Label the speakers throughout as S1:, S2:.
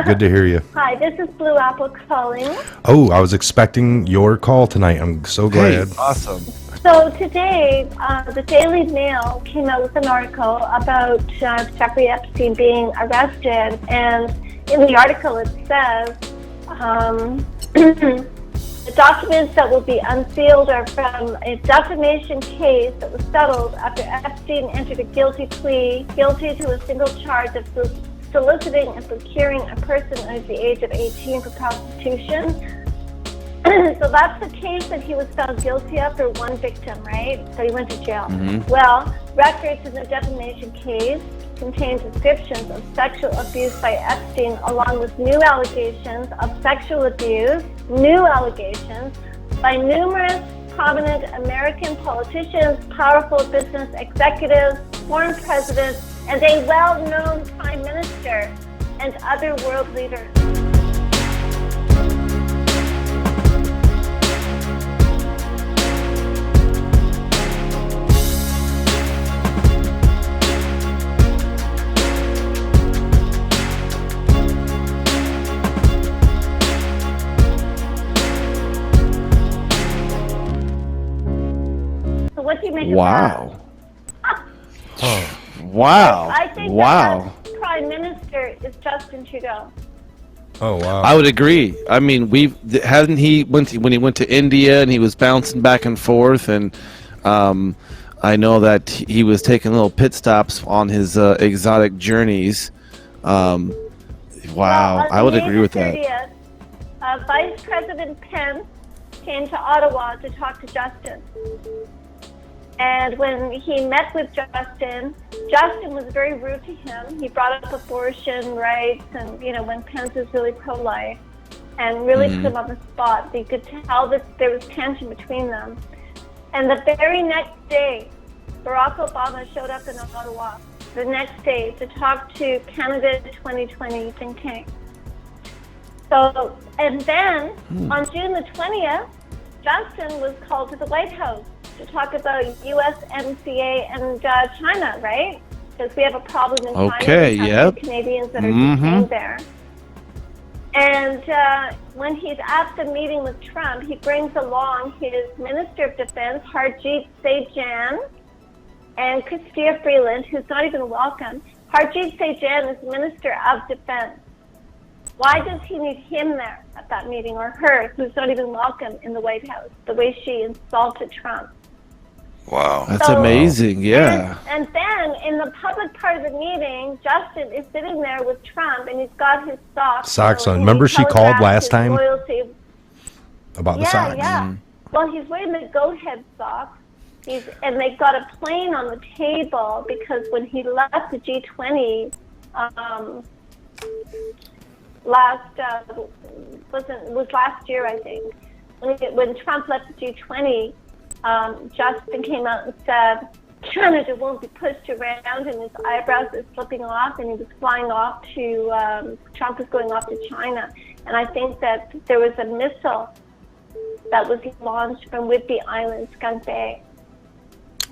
S1: Good to hear you.
S2: Hi, this is Blue Apple calling.
S1: Oh, I was expecting your call tonight. I'm so glad.
S3: Hey, awesome.
S2: So today, the Daily Mail came out with an article about Jeffrey Epstein being arrested, and in the article it says the documents that will be unsealed are from a defamation case that was settled after Epstein entered a guilty plea, guilty to a single charge of soliciting and procuring a person under the age of 18 for prostitution. So that's the case that he was found guilty of for one victim, right? So he went to jail.
S3: Mm-hmm.
S2: Well, records in the defamation case contain descriptions of sexual abuse by Epstein, along with new allegations of sexual abuse, new allegations by numerous prominent American politicians, powerful business executives, foreign presidents, and a well-known prime minister and other world leaders. So what do you make of that?
S3: Wow.
S2: I think
S3: wow.
S2: the prime minister is Justin Trudeau.
S1: Oh, wow.
S3: I would agree. I mean, when he went to India and he was bouncing back and forth, and I know that he was taking little pit stops on his exotic journeys. Wow,
S2: Well,
S3: I would
S2: on
S3: agree
S2: May
S3: with
S2: the
S3: that.
S2: 30th, Vice President Pence came to Ottawa to talk to Justin. And when he met with Justin was very rude to him. He brought up abortion rights and, when Pence is really pro-life, and really put him on the spot. You could tell that there was tension between them. And the very next day, Barack Obama showed up in Ottawa the next day to talk to Canada 2020 think tank. So, and then on June the 20th, Justin was called to the White House to talk about USMCA and China, right? Because we have a problem in China.
S3: Okay,
S2: With Canadians that are detained there. And when he's at the meeting with Trump, he brings along his Minister of Defense, Harjit Sajjan, and Chrystia Freeland, who's not even welcome. Harjit Sajjan is Minister of Defense. Why does he need him there at that meeting, or her, who's not even welcome in the White House, the way she insulted Trump?
S4: Wow.
S3: That's amazing, yeah.
S2: And then in the public part of the meeting, Justin is sitting there with Trump, and he's got his socks.
S1: Socks on. Remember she called last time about the socks?
S2: Yeah. Well, he's wearing the goat head socks. And they've got a plane on the table because when he left the G20 was last year, I think. When Trump left the G20, Justin came out and said, Canada won't be pushed around, and his eyebrows are slipping off, and he was flying off to, Trump was going off to China. And I think that there was a missile that was launched from Whidbey Island, Skunk Bay.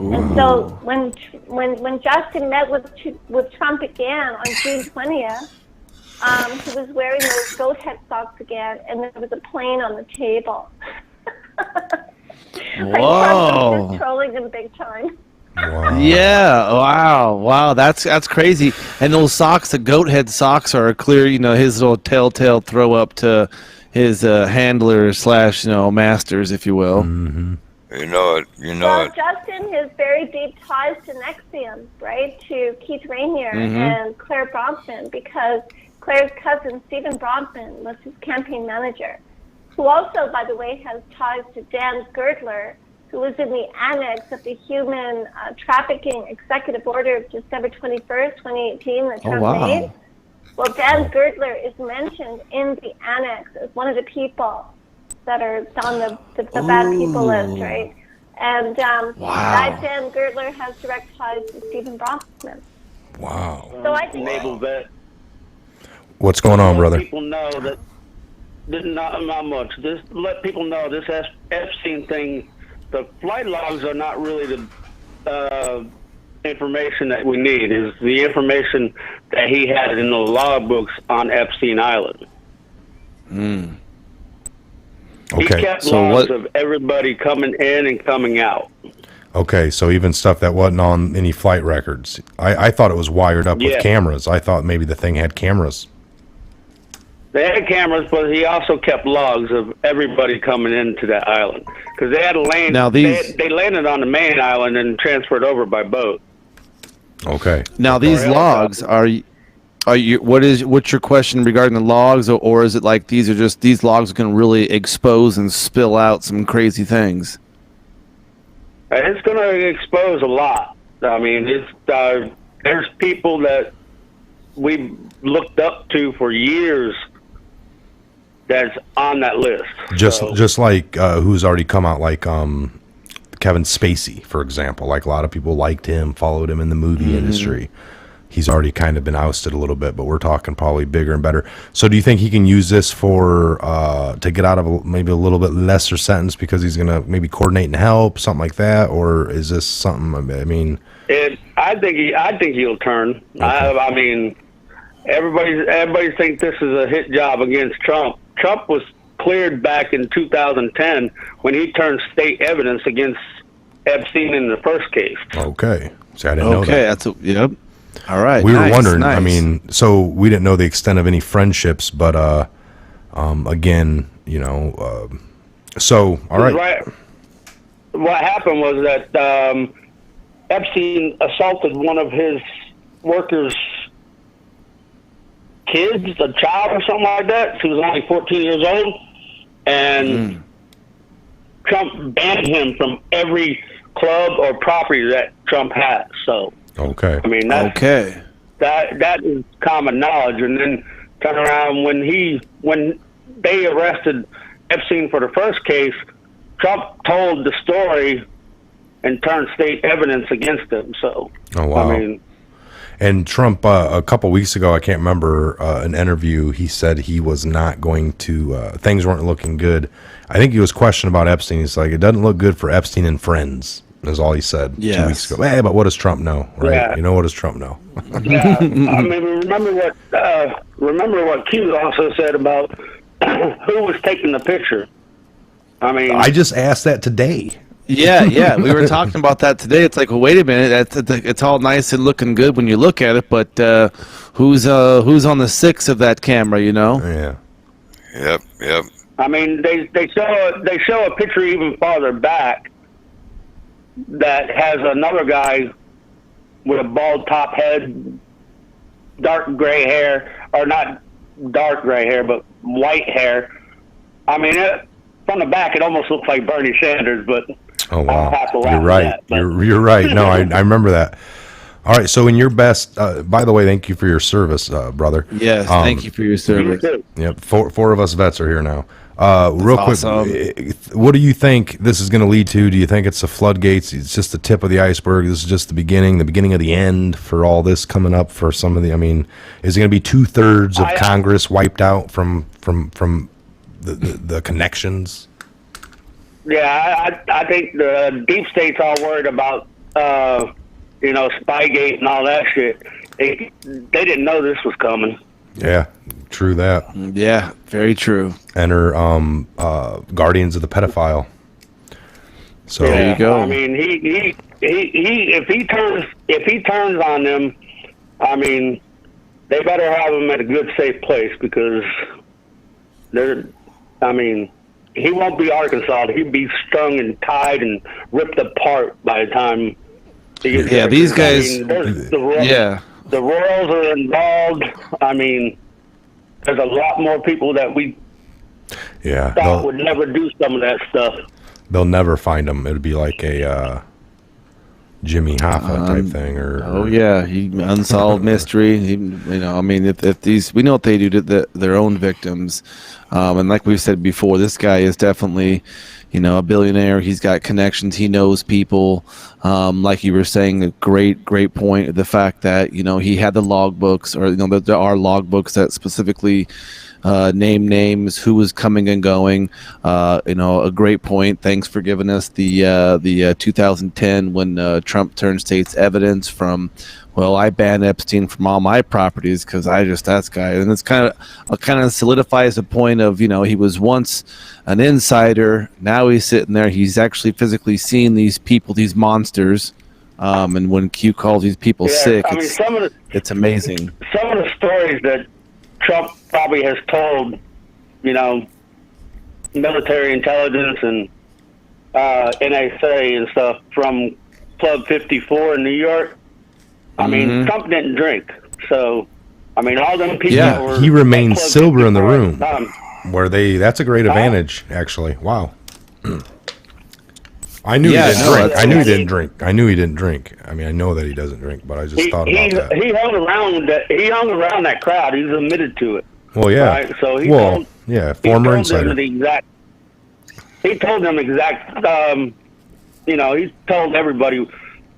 S2: Ooh. And so when Justin met with Trump again on June 20th, he was wearing those goat head socks again, and there was a plane on the table.
S3: Whoa!
S2: Like Trump was just trolling him big time.
S1: Wow.
S3: Yeah! Wow! That's crazy. And those socks, the goat head socks, are clear. His little telltale throw up to his handler / masters, if you will.
S1: Mm-hmm.
S4: You know it.
S2: Well, Justin has very deep ties to Nexium, right? To Keith Rainier and Claire Bronfman, because Claire's cousin, Stephen Bronfman, was his campaign manager, who also, by the way, has ties to Dan Girdler, who was in the annex of the Human Trafficking Executive Order of December 21st, 2018 that Trump made. Well, Dan Girdler is mentioned in the annex as one of the people that are on the bad people list, right? And that Dan Girdler has direct ties to Stephen Bronfman.
S1: Wow.
S2: So I think
S5: naval vet.
S1: What's going on, brother?
S5: People know that not much. Just let people know this Epstein thing. The flight logs are not really the information that we need. Is the information that he had in the logbooks on Epstein Island. He
S1: Okay.
S5: kept
S3: So
S5: logs
S3: what-
S5: of everybody coming in and coming out.
S1: Okay, so even stuff that wasn't on any flight records. I thought it was wired up with
S5: Yeah.
S1: cameras. I thought maybe the thing had cameras.
S5: They had cameras, but he also kept logs of everybody coming into that island because they had to land.
S3: Now these-
S5: they landed on the main island and transferred over by boat.
S1: Okay.
S3: Now these logs are you what's your question regarding the logs, or is it like these logs can really expose and spill out some crazy things?
S5: It's going to expose a lot. I mean, there's people that we looked up to for years that's on that list.
S1: Just like who's already come out, like Kevin Spacey, for example. Like a lot of people liked him, followed him in the movie industry. He's already kind of been ousted a little bit, but we're talking probably bigger and better. So do you think he can use this for to get out of maybe a little bit lesser sentence because he's going to maybe coordinate and help, something like that? Or is this something, I mean...
S5: I think he'll turn.
S1: Okay.
S5: I mean, everybody thinks this is a hit job against Trump. Trump was cleared back in 2010 when he turned state evidence against Epstein in the first case.
S1: Okay. See, I didn't know that.
S3: Yep. All right.
S1: We were
S3: nice,
S1: wondering,
S3: nice.
S1: I mean, so we didn't know the extent of any friendships, but again, you know, so, all right.
S5: What happened was that Epstein assaulted one of his workers' kids, a child or something like that. She was only 14 years old. And Trump banned him from every club or property that Trump has. So,
S1: Okay.
S5: I mean, that is common knowledge. And then turn around when they arrested Epstein for the first case, Trump told the story and turned state evidence against him. So,
S1: Oh, wow.
S5: I mean,
S1: And Trump, a couple weeks ago, I can't remember, an interview, he said he was not going to, things weren't looking good. I think he was questioned about Epstein. He's like, it doesn't look good for Epstein and friends, is all he said 2 weeks ago. Hey, but what does Trump know, right?
S5: Yeah.
S1: You know, what does Trump know?
S5: yeah, I mean, remember what Q also said about who was taking the picture. I mean,
S1: I just asked that today.
S3: Yeah. We were talking about that today. It's like, well, wait a minute. It's all nice and looking good when you look at it, but who's on the 6 of that camera? You know?
S1: Yeah.
S4: Yep.
S5: I mean, they show a picture even farther back that has another guy with a bald top head, dark gray hair, or not dark gray hair, but white hair. I mean, from the back, it almost looks like Bernie Sanders, but
S1: Oh, wow.
S5: I'll have to laugh
S1: You're
S5: at
S1: right.
S5: that, but-
S1: You're right. No, I remember that. All right. So in your best, by the way, thank you for your service, brother.
S3: Yes. Thank you for your service.
S1: Yep. Four of us vets are here now. Real
S3: awesome.
S1: quick, what do you think this is going to lead to? Do you think it's the floodgates? It's just the tip of the iceberg. This is just the beginning of the end for all this coming up for some of the, I mean, is it going to be 2/3 of Congress wiped out from the connections?
S5: Yeah, I think the deep state's all worried about, Spygate and all that shit. They didn't know this was coming.
S1: Yeah, true that.
S3: Yeah, very true.
S1: Enter Guardians of the Pedophile. So
S3: There you go.
S5: I mean, he if he turns on them, I mean, they better have him at a good, safe place because he won't be Arkansas. He'd be strung and tied and ripped apart by the time he gets there.
S3: These guys.
S5: I mean, the royals are involved. I mean, there's a lot more people that we thought would never do some of that stuff.
S1: They'll never find him. It'd be like a Jimmy Hoffa type thing,
S3: unsolved mystery. If these, we know what they do to their own victims, and like we've said before, this guy is definitely, a billionaire. He's got connections. He knows people. Like you were saying, a great point. The fact that he had the logbooks, or there are logbooks that specifically name names, who was coming and going. A great point. Thanks for giving us the 2010 when Trump turned state's evidence from. Well, I banned Epstein from all my properties because that's guy, and it's kind of solidifies the point of he was once an insider. Now he's sitting there. He's actually physically seeing these people, these monsters. And when Q calls these people sick, it's amazing.
S5: Some of the stories that Trump probably has told, military intelligence and NSA and stuff from Club 54 in New York. I mean, Trump didn't drink, so all them people.
S1: Yeah, he remained sober in the room. That's a great advantage, actually. Wow. I knew he didn't drink. I knew he didn't drink. I knew he didn't drink. I mean, I know that he doesn't drink, but I just thought about that.
S5: He hung around that crowd. He's admitted to it.
S1: Well, yeah.
S5: Right? So
S1: former insider.
S5: He told them exact. He told everybody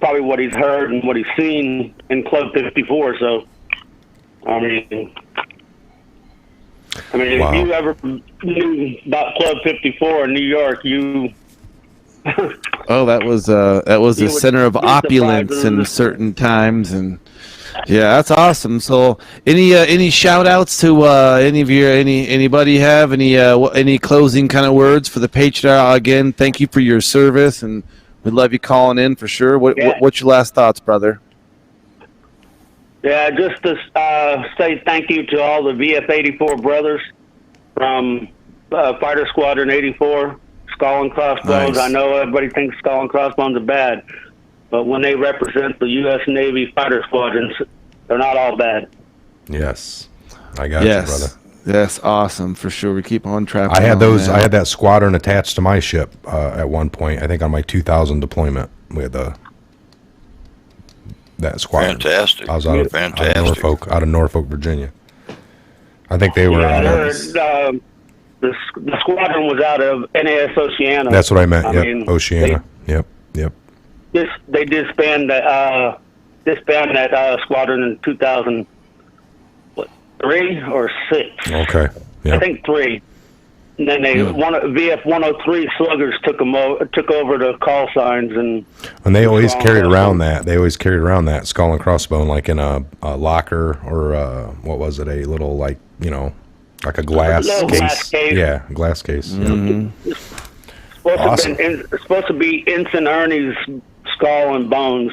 S5: probably what he's heard and what he's seen in Club 54. So, wow. If you ever knew about Club 54 in New York,
S3: that was the center of opulence in certain times, and that's awesome. So any shout outs to anybody have any closing kind of words for the Patriot? Again, thank you for your service, and we love you calling in for sure. What's your last thoughts, brother?
S5: Yeah, just to say thank you to all the VF-84 brothers from Fighter Squadron 84. Skull and Crossbones.
S1: Nice.
S5: I know everybody thinks Skull and Crossbones are bad, but when they represent the U.S. Navy fighter squadrons, they're not all bad.
S1: Yes, I got you, brother.
S3: Yes, awesome for sure. We keep on track.
S1: I had those. I had that squadron attached to my ship at one point. I think on my 2000 deployment, we had that squadron.
S4: Fantastic.
S1: I was out of Norfolk, Virginia. I think they were.
S5: The squadron was out of NAS Oceana.
S1: That's what I meant. Oceana. Yep.
S5: They disbanded that squadron in 2003 or 6.
S1: Okay. Yep.
S5: I think 3. And then VF 103 sluggers took over the call signs and
S1: they always carried around that. They always carried around that skull and crossbone like in a locker or what was it? A little like a glass case. Yeah, glass case.
S3: Mm-hmm.
S5: Awesome. It's supposed to be Ensign Ernie's skull and bones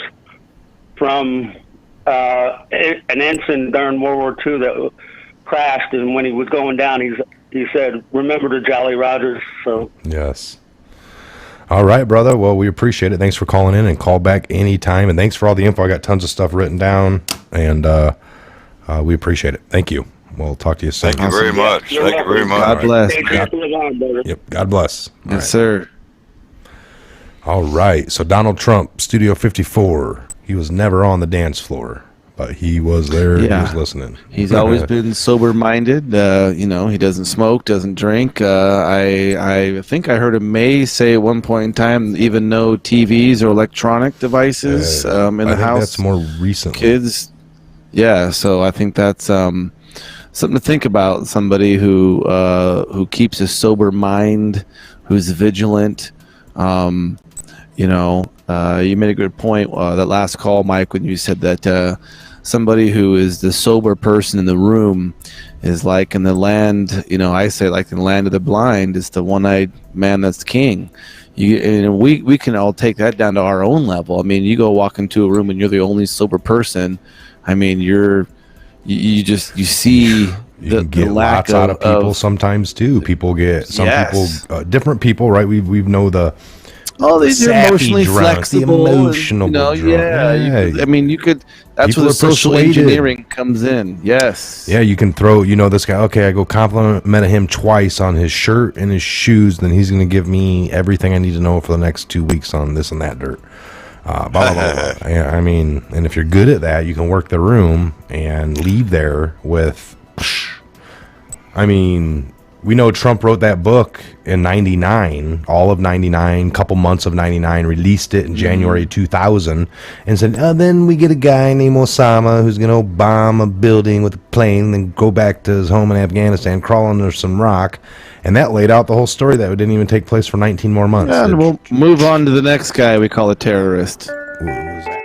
S5: from an ensign during World War II that crashed, and when he was going down, he said, "Remember the Jolly Rogers." So
S1: yes. All right, brother. Well, we appreciate it. Thanks for calling in, and call back anytime. And thanks for all the info. I got tons of stuff written down, and we appreciate it. Thank you. We'll talk to you soon.
S4: Thank you very much. Thank you very much.
S3: God bless.
S1: God bless.
S3: Yes, right. Sir.
S1: All right. So Donald Trump, Studio 54. He was never on the dance floor, but he was there. Yeah. He was listening.
S3: He's always been sober-minded. He doesn't smoke, doesn't drink. I think I heard him May say at one point in time, even no TVs or electronic devices in the house.
S1: That's more recently.
S3: Kids. Yeah. So I think that's something to think about. Somebody who keeps a sober mind, who's vigilant. You made a good point. That last call, Mike, when you said that somebody who is the sober person in the room is like in the land. I say like in the land of the blind. It's the one-eyed man that's king. We can all take that down to our own level. I mean, you go walk into a room and you're the only sober person. I mean, you see
S1: you get
S3: lack
S1: lots out of people sometimes too. People get people, different people, right? We know the
S3: these are emotionally
S1: drunk,
S3: flexible,
S1: the emotional drunk.
S3: I mean, you could. That's where the social engineering comes in. Yes.
S1: Yeah, you can throw. This guy. Okay, I go compliment him twice on his shirt and his shoes. Then he's going to give me everything I need to know for the next 2 weeks on this and that dirt. Blah, blah, blah, blah. Yeah, I mean, and if you're good at that, you can work the room and leave there with. I mean, We know Trump wrote that book in 99, all of 99, couple months of 99, released it in January 2000, and said, then we get a guy named Osama who's going to bomb a building with a plane, then go back to his home in Afghanistan, crawl under some rock. And that laid out the whole story that didn't even take place for 19 more months.
S3: And we'll move on to the next guy we call a terrorist.
S1: Who was that?